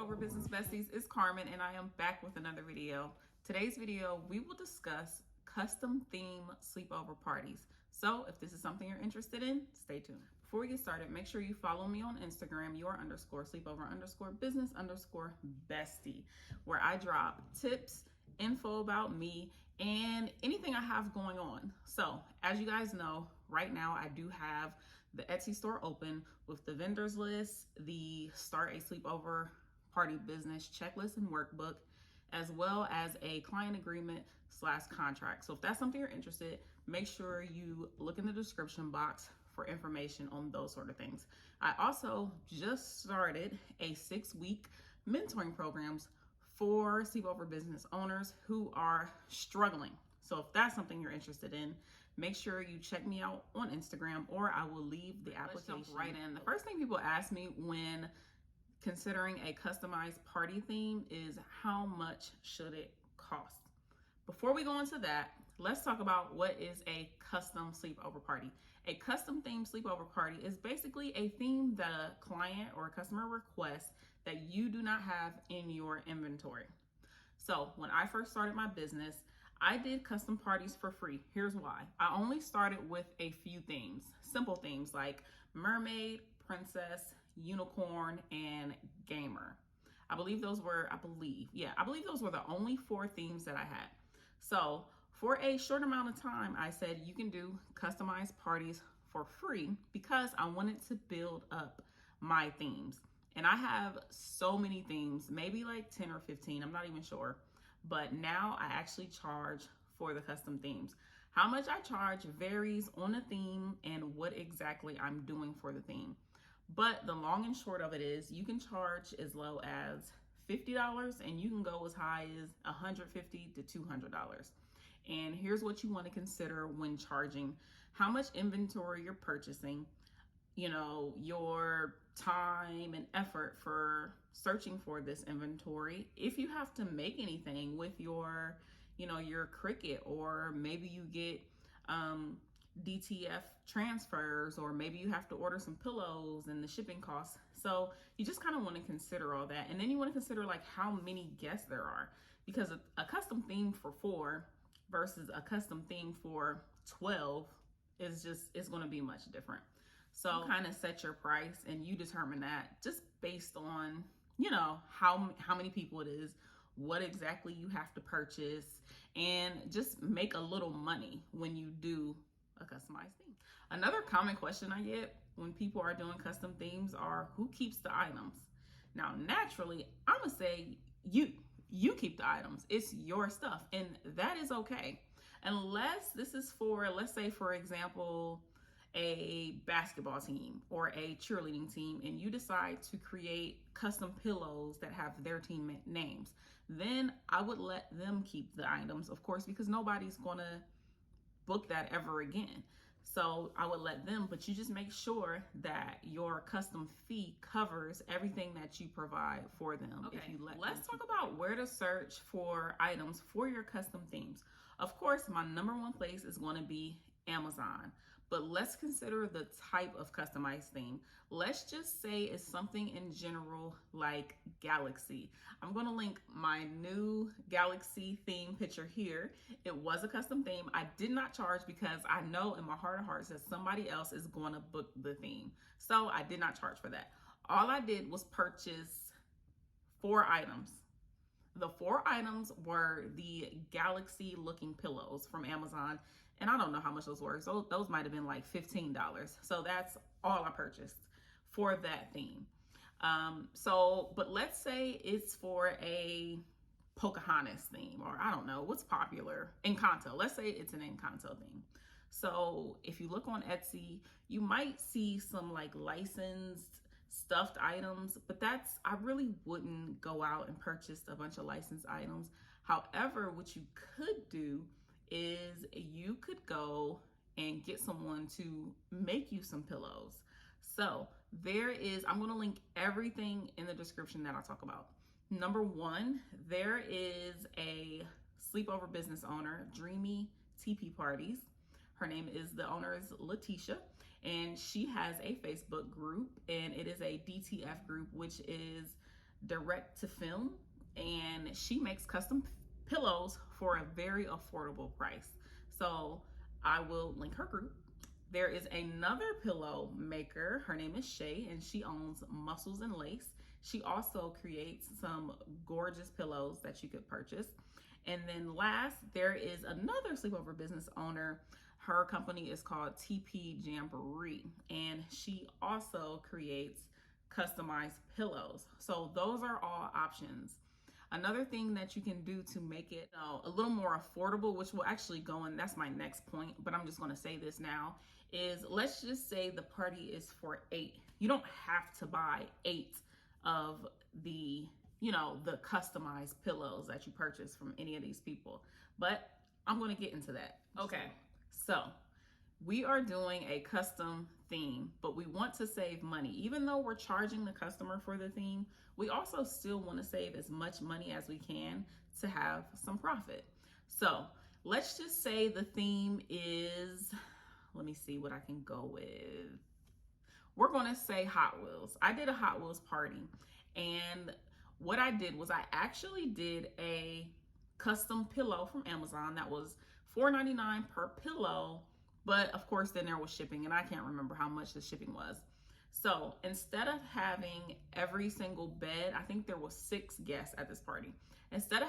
Sleepover Business Besties, it's Carmen and I am back with another video. Today's video, we will discuss custom theme sleepover parties. So if this is something you're interested in, stay tuned. Before we get started, make sure you follow me on Instagram, _sleepover_business_bestie, where I drop tips, info about me, and anything I have going on. So as you guys know, right now I do have the Etsy store open with the vendors list, the Start a Sleepover Party Business checklist and workbook, as well as a client agreement / contract. So if that's something you're interested in, make sure you look in the description box for information on those sort of things. I also just started a 6-week mentoring programs for sleepover business owners who are struggling. So if that's something you're interested in, make sure you check me out on Instagram, or I will leave the application. Let's jump right in. The first thing people ask me when considering a customized party theme is how much should it cost? Before we go into that, let's talk about what is a custom sleepover party. A custom themed sleepover party is basically a theme that a client or a customer requests that you do not have in your inventory. So when I first started my business, I did custom parties for free. Here's why. I only started with a few themes, simple themes like mermaid, princess, unicorn, and gamer. I believe those were the only 4 themes that I had. So for a short amount of time, I said you can do customized parties for free because I wanted to build up my themes. And I have so many themes, maybe like 10 or 15, I'm not even sure. But now I actually charge for the custom themes. How much I charge varies on the theme and what exactly I'm doing for the theme. But the long and short of it is you can charge as low as $50 and you can go as high as $150 to $200. And here's what you want to consider when charging: how much inventory you're purchasing, your time and effort for searching for this inventory. If you have to make anything with your Cricut, or maybe you get DTF transfers, or maybe you have to order some pillows and the shipping costs. So you just kind of want to consider all that. And then you want to consider like how many guests there are, because a custom theme for 4 versus a custom theme for 12 is going to be much different. So kind of set your price and you determine that just based on, how many people it is, what exactly you have to purchase, and just make a little money when you do a customized theme. Another common question I get when people are doing custom themes are, who keeps the items? Now, naturally, I'm gonna say you keep the items. It's your stuff, and that is okay. Unless this is for, let's say, for example, a basketball team or a cheerleading team, and you decide to create custom pillows that have their team names, then I would let them keep the items, of course, because nobody's gonna book that ever again. So I would let them, but you just make sure that your custom fee covers everything that you provide for them. Okay, if you let's talk about where to search for items for your custom themes. Of course, my number 1 place is going to be Amazon, but let's consider the type of customized theme. Let's just say it's something in general like Galaxy. I'm going to link my new Galaxy theme picture here. It was a custom theme. I did not charge because I know in my heart of hearts that somebody else is going to book the theme. So I did not charge for that. All I did was purchase 4 items. The 4 items were the Galaxy looking pillows from Amazon. And I don't know how much those were. So those might have been like $15. So that's all I purchased for that theme. But let's say it's for a Pocahontas theme, or I don't know what's popular, Encanto. Let's say it's an Encanto theme. So if you look on Etsy, you might see some like licensed stuffed items, but I really wouldn't go out and purchase a bunch of licensed items. However, what you could do is you could go and get someone to make you some pillows. So I'm going to link everything in the description that I talk about. Number 1, there is a sleepover business owner, Dreamy Teepee Parties. The owner is Letitia, and she has a Facebook group, and it is a DTF group, which is direct to film, and she makes custom pillows for a very affordable price. So I will link her group. There is another pillow maker. Her name is Shay, and she owns Muscles and Lace. She also creates some gorgeous pillows that you could purchase. And then last, there is another sleepover business owner. Her company is called Teepee Jamboree, and she also creates customized pillows. So those are all options. Another thing that you can do to make it a little more affordable, which will actually go in, that's my next point, but I'm just going to say this now, is let's just say the party is for 8. You don't have to buy 8 of the the customized pillows that you purchase from any of these people, but I'm going to get into that. Okay, so we are doing a custom theme, but we want to save money. Even though we're charging the customer for the theme, we also still want to save as much money as we can to have some profit. So let's just say the theme is, let me see what I can go with. We're going to say Hot Wheels. I did a Hot Wheels party, and what I did was I actually did a custom pillow from Amazon that was $4.99 per pillow, but of course then there was shipping, and I can't remember how much the shipping was. So instead of having every single bed, I think there was 6 guests at this party. Instead of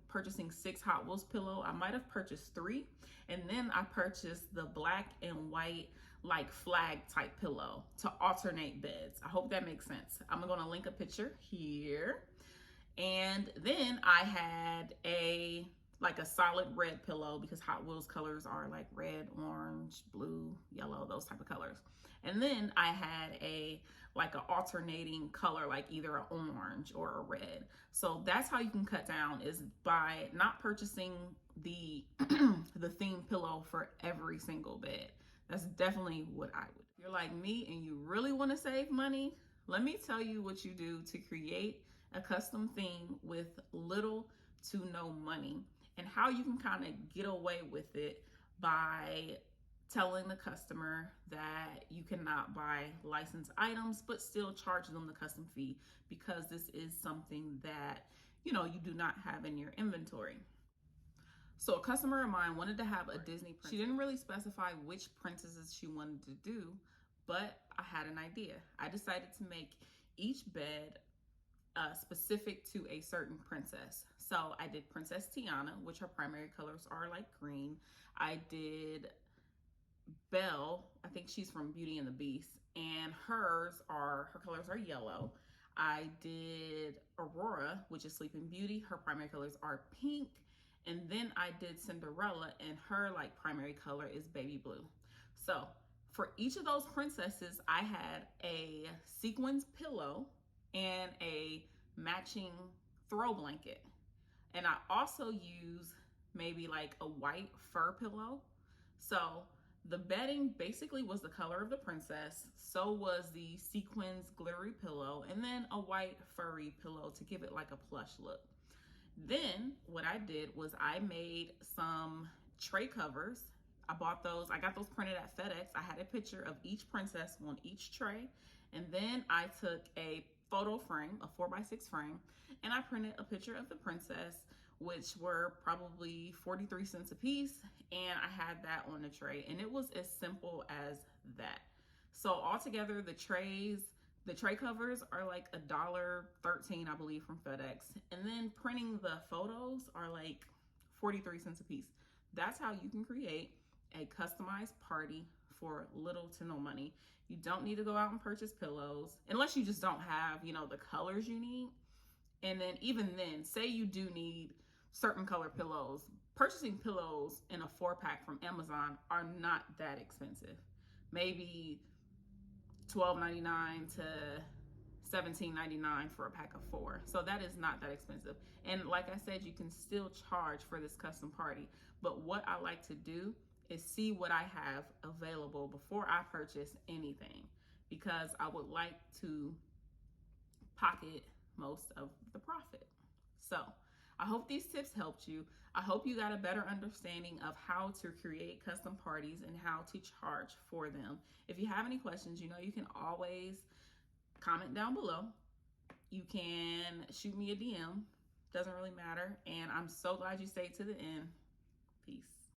purchasing 6 Hot Wheels pillow, I might have purchased 3, and then I purchased the black and white like flag type pillow to alternate beds. I hope that makes sense. I'm gonna link a picture here. And then I had a solid red pillow, because Hot Wheels colors are like red, orange, blue, yellow, those type of colors. And then I had an alternating color, like either an orange or a red. So that's how you can cut down, is by not purchasing the the theme pillow for every single bed. That's definitely what I would. If you're like me and you really want to save money, let me tell you what you do to create a custom theme with little to no money, and how you can kind of get away with it by telling the customer that you cannot buy licensed items but still charge them the custom fee, because this is something that you do not have in your inventory. So a customer of mine wanted to have a Disney princess. She didn't really specify which princesses she wanted to do, but I had an idea. I decided to make each bed specific to a certain princess. So I did Princess Tiana, which her primary colors are like green. I did Belle, I think she's from Beauty and the Beast, and her colors are yellow. I did Aurora, which is Sleeping Beauty. Her primary colors are pink. And then I did Cinderella, and her primary color is baby blue. So for each of those princesses, I had a sequins pillow and a matching throw blanket. And I also use maybe a white fur pillow. So the bedding basically was the color of the princess. So was the sequins glittery pillow, and then a white furry pillow to give it a plush look. Then what I did was I made some tray covers. I got those printed at FedEx. I had a picture of each princess on each tray. And then I took a photo frame, a 4x6 frame, and I printed a picture of the princess, which were probably 43 cents a piece. And I had that on the tray, and it was as simple as that. So altogether, the tray covers are $1.13, I believe, from FedEx. And then printing the photos are 43 cents a piece. That's how you can create a customized party for little to no money. You don't need to go out and purchase pillows unless you just don't have, the colors you need. And then even then, say you do need certain color pillows. Purchasing pillows in a 4-pack from Amazon are not that expensive. Maybe $12.99 to $17.99 for a pack of 4. So that is not that expensive. And like I said, you can still charge for this custom party. But what I like to do is see what I have available before I purchase anything, because I would like to pocket most of the profit. So I hope these tips helped you. I hope you got a better understanding of how to create custom parties and how to charge for them. If you have any questions, you can always comment down below. you can shoot me a DM. Doesn't really matter. And I'm so glad you stayed to the end. Peace.